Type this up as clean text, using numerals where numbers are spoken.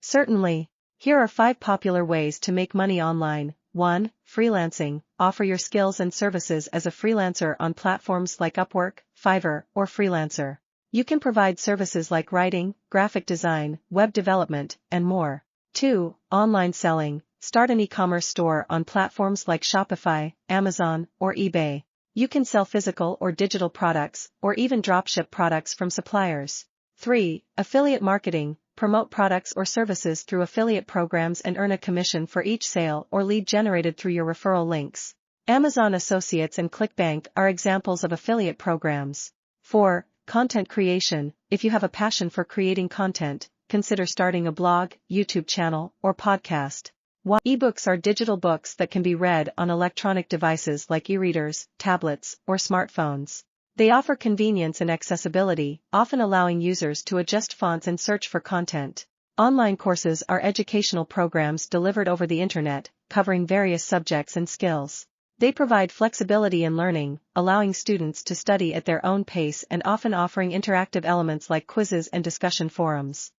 Certainly. Here are 5 popular ways to make money online. 1. Freelancing. Offer your skills and services as a freelancer on platforms like Upwork, Fiverr, or Freelancer. You can provide services like writing, graphic design, web development, and more. 2. Online selling. Start an e-commerce store on platforms like Shopify, Amazon, or eBay. You can sell physical or digital products, or even dropship products from suppliers. 3. Affiliate marketing. Promote products or services through affiliate programs and earn a commission for each sale or lead generated through your referral links. Amazon Associates and ClickBank are examples of affiliate programs. 4. Content creation. If you have a passion for creating content, consider starting a blog, YouTube channel, or podcast. Ebooks are digital books that can be read on electronic devices like e-readers, tablets, or smartphones. They offer convenience and accessibility, often allowing users to adjust fonts and search for content. Online courses are educational programs delivered over the internet, covering various subjects and skills. They provide flexibility in learning, allowing students to study at their own pace and often offering interactive elements like quizzes and discussion forums.